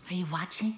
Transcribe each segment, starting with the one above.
Are you watching?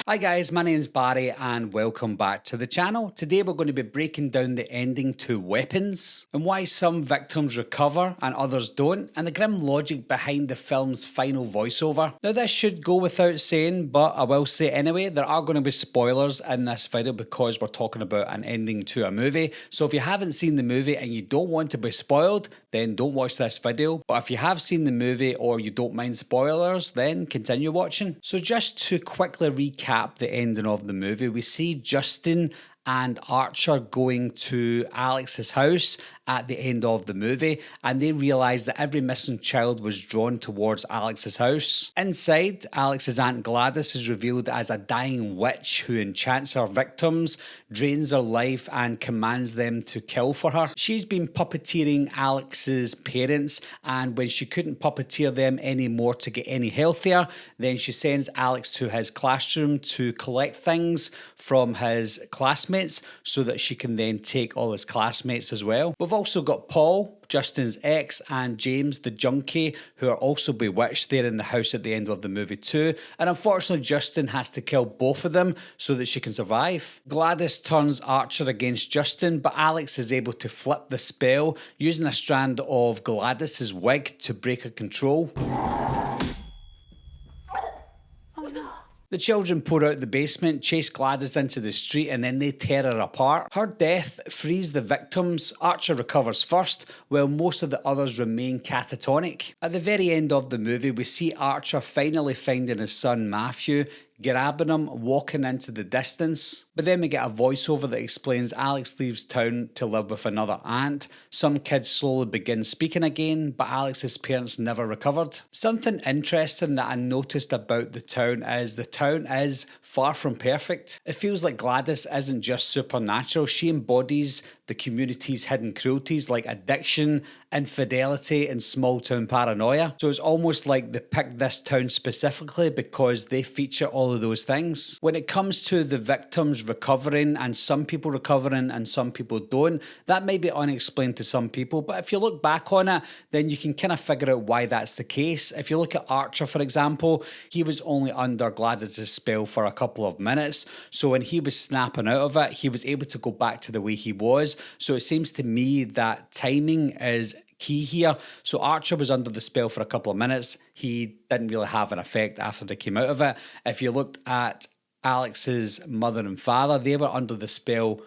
Hi guys, my name's Barry and welcome back to the channel. Today we're going to be breaking down the ending to Weapons and why some victims recover and others don't, and the grim logic behind the film's final voiceover. Now this should go without saying, but I will say anyway, there are going to be spoilers in this video because we're talking about an ending to a movie. So if you haven't seen the movie and you don't want to be spoiled, then don't watch this video. But if you have seen the movie or you don't mind spoilers, then continue watching. So just to quickly recap the ending of the movie, we see Justine and Archer going to Alex's house at the end of the movie, and they realise that every missing child was drawn towards Alex's house. Inside, Alex's Aunt Gladys is revealed as a dying witch who enchants her victims, drains their life, and commands them to kill for her. She's been puppeteering Alex's parents, and when she couldn't puppeteer them anymore to get any healthier, then she sends Alex to his classroom to collect things from his classmates so that she can then take all his classmates as well. We've also got Paul, Justine's ex, and James the junkie, who are also bewitched there in the house at the end of the movie too, and unfortunately Justine has to kill both of them so that she can survive. Gladys turns Archer against Justine, but Alex is able to flip the spell using a strand of Gladys's wig to break her control. The children pour out the basement, chase Gladys into the street, and then they tear her apart. Her death frees the victims. Archer recovers first, while most of the others remain catatonic. At the very end of the movie, we see Archer finally finding his son Matthew, grabbing him, walking into the distance. But then we get a voiceover that explains Alex leaves town to live with another aunt. Some kids slowly begin speaking again, but Alex's parents never recovered. Something interesting that I noticed about the town is far from perfect. It feels like Gladys isn't just supernatural, she embodies the community's hidden cruelties like addiction, infidelity, and small town paranoia. So it's almost like they picked this town specifically because they feature all of those things. When it comes to the victims recovering, and some people recovering and some people don't, that may be unexplained to some people, but if you look back on it, then you can kind of figure out why that's the case. If you look at Archer, for example, he was only under Gladys' spell for a couple of minutes, so when he was snapping out of it, he was able to go back to the way he was. So it seems to me that timing is key here. So Archer was under the spell for a couple of minutes. He didn't really have an effect after they came out of it. If you looked at Alex's mother and father, they were under the spell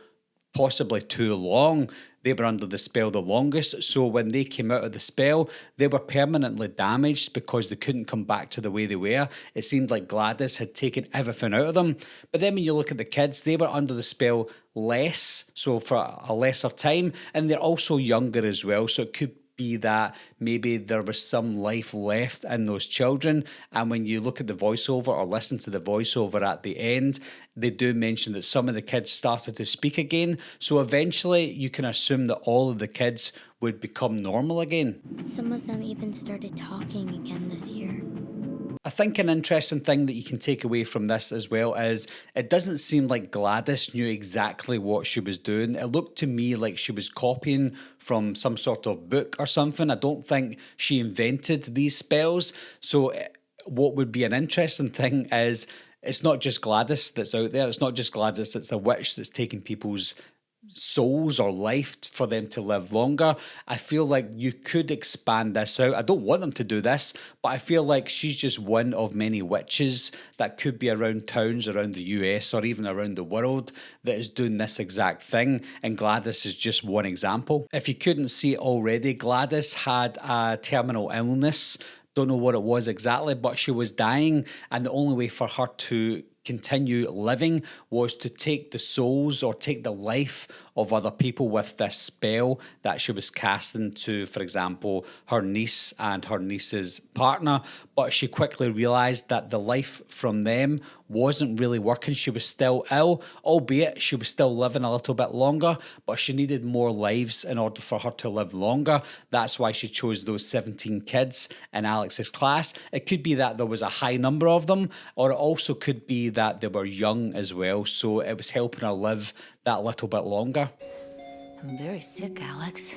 possibly too long. They were under the spell the longest, so when they came out of the spell, they were permanently damaged because they couldn't come back to the way they were. It seemed like Gladys had taken everything out of them. But then when you look at the kids, they were under the spell less, so for a lesser time, and they're also younger as well, so it could be that maybe there was some life left in those children. And when you look at the voiceover or listen to the voiceover at the end, they do mention that some of the kids started to speak again. So eventually you can assume that all of the kids would become normal again. Some of them even started talking again this year. I think an interesting thing that you can take away from this as well is it doesn't seem like Gladys knew exactly what she was doing. It looked to me like she was copying from some sort of book or something. I don't think she invented these spells. So what would be an interesting thing is it's not just Gladys that's out there. It's not just Gladys that's a witch that's taking people's souls or life for them to live longer. I feel like you could expand this out. I don't want them to do this, but I feel like she's just one of many witches that could be around towns around the US or even around the world that is doing this exact thing, and Gladys is just one example. If you couldn't see it already, Gladys had a terminal illness. Don't know what it was exactly, but she was dying, and the only way for her to continue living was to take the souls or take the life of other people with this spell that she was casting to, for example, her niece and her niece's partner. But she quickly realised that the life from them wasn't really working. She was still ill, albeit she was still living a little bit longer, but she needed more lives in order for her to live longer. That's why she chose those 17 kids in Alex's class. It could be that there was a high number of them, or it also could be that they were young as well, so it was helping her live that little bit longer. I'm very sick, Alex.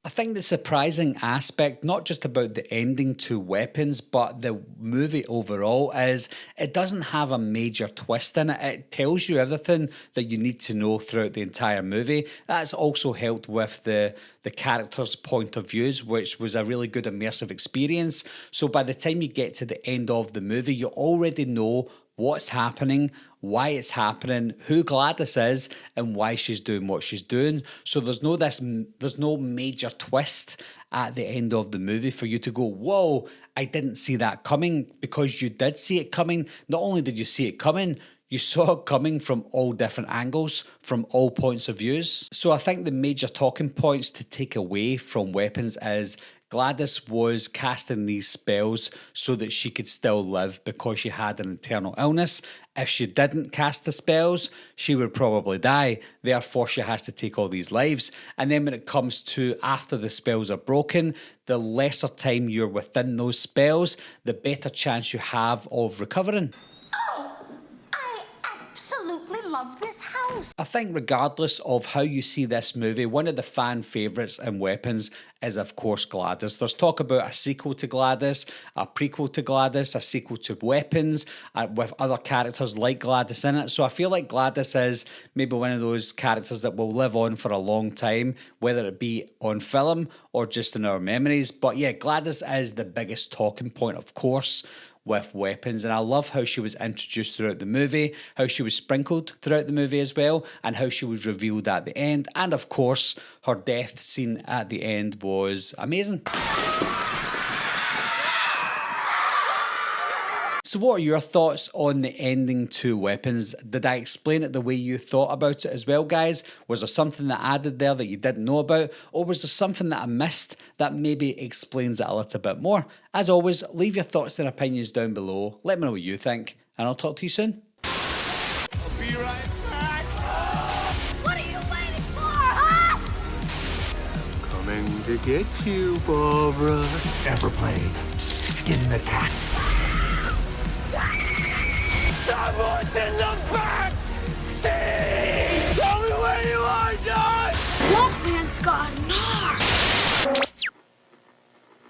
I think the surprising aspect, not just about the ending to Weapons, but the movie overall, is it doesn't have a major twist in it. It tells you everything that you need to know throughout the entire movie. That's also helped with the characters' point of views, which was a really good immersive experience. So by the time you get to the end of the movie, you already know what's happening, why it's happening, who Gladys is, and why she's doing what she's doing. So there's no major twist at the end of the movie for you to go, whoa, I didn't see that coming, because you did see it coming. Not only did you see it coming, you saw it coming from all different angles, from all points of views. So I think the major talking points to take away from Weapons is Gladys was casting these spells so that she could still live because she had an internal illness. If she didn't cast the spells, she would probably die. Therefore, she has to take all these lives. And then when it comes to after the spells are broken, the lesser time you're within those spells, the better chance you have of recovering. Love this house. I think regardless of how you see this movie, one of the fan favourites in Weapons is of course Gladys. There's talk about a sequel to Gladys, a prequel to Gladys, a sequel to Weapons, with other characters like Gladys in it. So I feel like Gladys is maybe one of those characters that will live on for a long time, whether it be on film or just in our memories. But yeah, Gladys is the biggest talking point, of course, with Weapons, and I love how she was introduced throughout the movie, how she was sprinkled throughout the movie as well, and how she was revealed at the end. And of course, her death scene at the end was amazing. So what are your thoughts on the ending to Weapons? Did I explain it the way you thought about it as well, guys? Was there something that I added there that you didn't know about? Or was there something that I missed that maybe explains it a little bit more? As always, leave your thoughts and opinions down below. Let me know what you think, and I'll talk to you soon. I'll be right back. What are you waiting for, huh? Coming to get you, Barbara. Ever played Skin the Cat? Someone's in the back! Save